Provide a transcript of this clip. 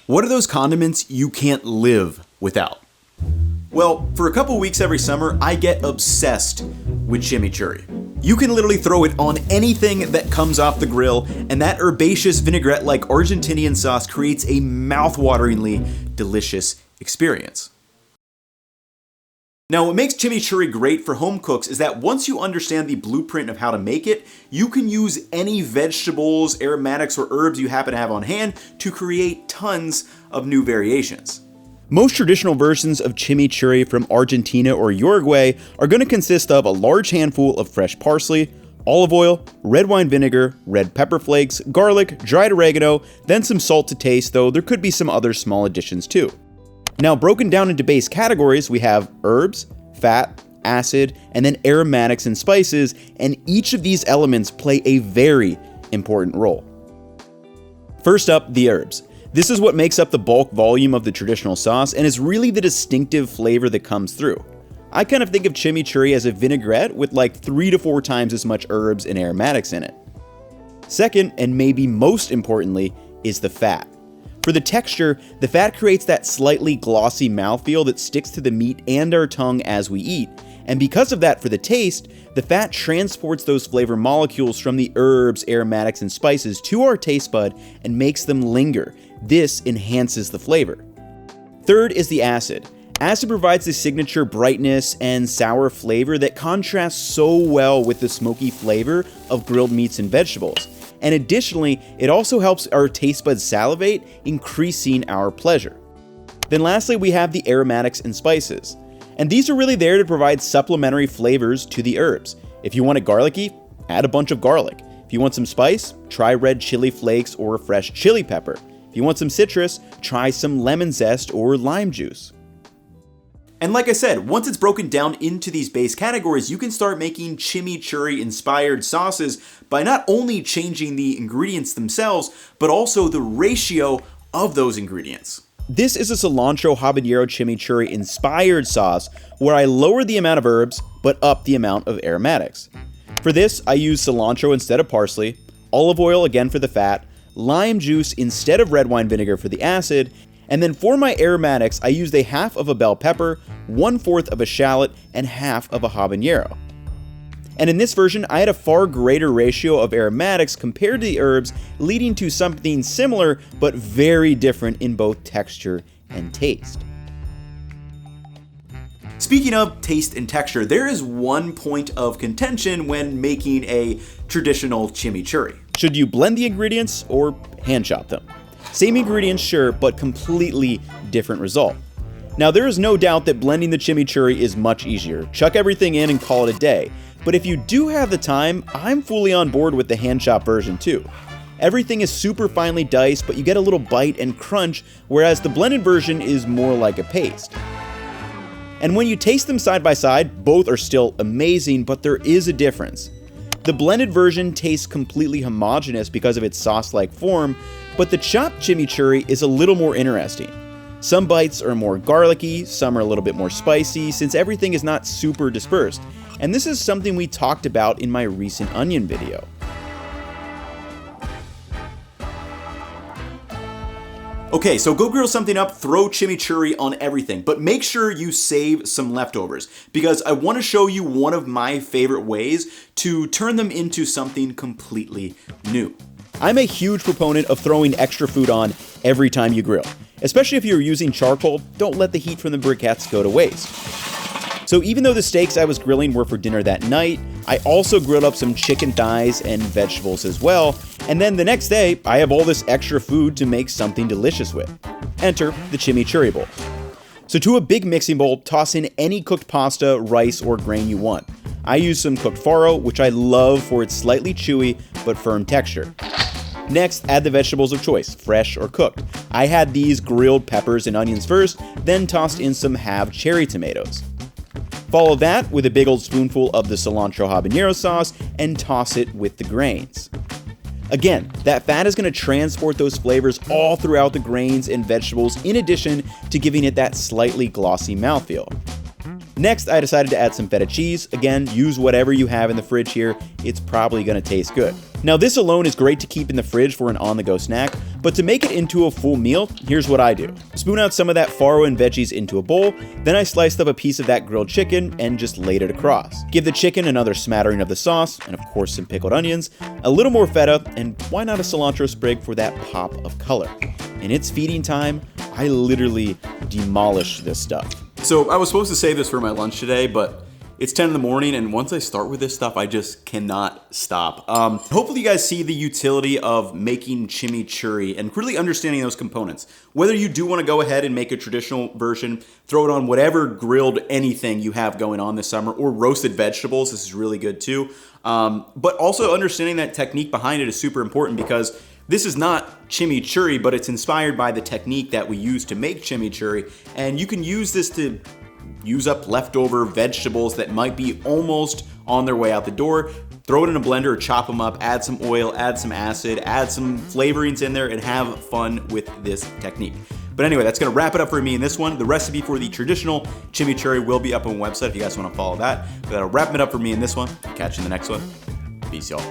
What are those condiments you can't live without? Well, for a couple weeks every summer, I get obsessed with chimichurri. You can literally throw it on anything that comes off the grill, and that herbaceous vinaigrette-like Argentinian sauce creates a mouth-wateringly delicious experience. Now, what makes chimichurri great for home cooks is that once you understand the blueprint of how to make it, you can use any vegetables, aromatics, or herbs you happen to have on hand to create tons of new variations. Most traditional versions of chimichurri from Argentina or Uruguay are going to consist of a large handful of fresh parsley, olive oil, red wine vinegar, red pepper flakes, garlic, dried oregano, then some salt to taste, though there could be some other small additions too. Now, broken down into base categories, we have herbs, fat, acid, and then aromatics and spices, and each of these elements play a very important role. First up, the herbs. This is what makes up the bulk volume of the traditional sauce, and is really the distinctive flavor that comes through. I kind of think of chimichurri as a vinaigrette with like 3 to 4 times as much herbs and aromatics in it. Second, and maybe most importantly, is the fat. For the texture, the fat creates that slightly glossy mouthfeel that sticks to the meat and our tongue as we eat. And because of that, for the taste, the fat transports those flavor molecules from the herbs, aromatics, and spices to our taste bud and makes them linger. This enhances the flavor. Third is the acid. Acid provides the signature brightness and sour flavor that contrasts so well with the smoky flavor of grilled meats and vegetables. And additionally, it also helps our taste buds salivate, increasing our pleasure. Then lastly, we have the aromatics and spices. And these are really there to provide supplementary flavors to the herbs. If you want it garlicky, add a bunch of garlic. If you want some spice, try red chili flakes or fresh chili pepper. If you want some citrus, try some lemon zest or lime juice. And like I said, once it's broken down into these base categories, you can start making chimichurri-inspired sauces by not only changing the ingredients themselves, but also the ratio of those ingredients. This is a cilantro habanero chimichurri-inspired sauce where I lower the amount of herbs, but up the amount of aromatics. For this, I use cilantro instead of parsley, olive oil again for the fat, lime juice instead of red wine vinegar for the acid, and then for my aromatics, I used a half of a bell pepper, 1/4 of a shallot, and half of a habanero. And in this version, I had a far greater ratio of aromatics compared to the herbs, leading to something similar but very different in both texture and taste. Speaking of taste and texture, there is one point of contention when making a traditional chimichurri. Should you blend the ingredients or hand chop them? Same ingredients, sure, but completely different result. Now, there is no doubt that blending the chimichurri is much easier. Chuck everything in and call it a day. But if you do have the time, I'm fully on board with the hand chop version too. Everything is super finely diced, but you get a little bite and crunch, whereas the blended version is more like a paste. And when you taste them side by side, both are still amazing, but there is a difference. The blended version tastes completely homogeneous because of its sauce-like form, but the chopped chimichurri is a little more interesting. Some bites are more garlicky, some are a little bit more spicy, since everything is not super dispersed. And this is something we talked about in my recent onion video. Okay, so go grill something up, throw chimichurri on everything, but make sure you save some leftovers, because I want to show you one of my favorite ways to turn them into something completely new. I'm a huge proponent of throwing extra food on every time you grill. Especially if you're using charcoal, don't let the heat from the briquettes go to waste. So even though the steaks I was grilling were for dinner that night, I also grilled up some chicken thighs and vegetables as well, and then the next day, I have all this extra food to make something delicious with. Enter the chimichurri bowl. So to a big mixing bowl, toss in any cooked pasta, rice, or grain you want. I use some cooked farro, which I love for its slightly chewy but firm texture. Next, add the vegetables of choice, fresh or cooked. I had these grilled peppers and onions first, then tossed in some halved cherry tomatoes. Follow that with a big old spoonful of the cilantro habanero sauce and toss it with the grains. Again, that fat is going to transport those flavors all throughout the grains and vegetables, in addition to giving it that slightly glossy mouthfeel. Next, I decided to add some feta cheese. Again, use whatever you have in the fridge here, it's probably going to taste good. Now this alone is great to keep in the fridge for an on-the-go snack, but to make it into a full meal, here's what I do. Spoon out some of that farro and veggies into a bowl, then I sliced up a piece of that grilled chicken and just laid it across. Give the chicken another smattering of the sauce, and of course some pickled onions, a little more feta, and why not a cilantro sprig for that pop of color. And it's feeding time, I literally demolish this stuff. So I was supposed to save this for my lunch today, but it's 10 in the morning, and once I start with this stuff, I just cannot stop. Hopefully you guys see the utility of making chimichurri and really understanding those components. Whether you do want to go ahead and make a traditional version, throw it on whatever grilled anything you have going on this summer, or roasted vegetables, this is really good too. But also understanding that technique behind it is super important, because this is not chimichurri, but it's inspired by the technique that we use to make chimichurri, and you can use this to use up leftover vegetables that might be almost on their way out the door. Throw it in a blender or chop them up, add some oil, add some acid, add some flavorings in there, and have fun with this technique. But anyway, that's gonna wrap it up for me in this one. The recipe for the traditional chimichurri will be up on the website if you guys wanna follow that. But that'll wrap it up for me in this one. Catch you in the next one. Peace, y'all.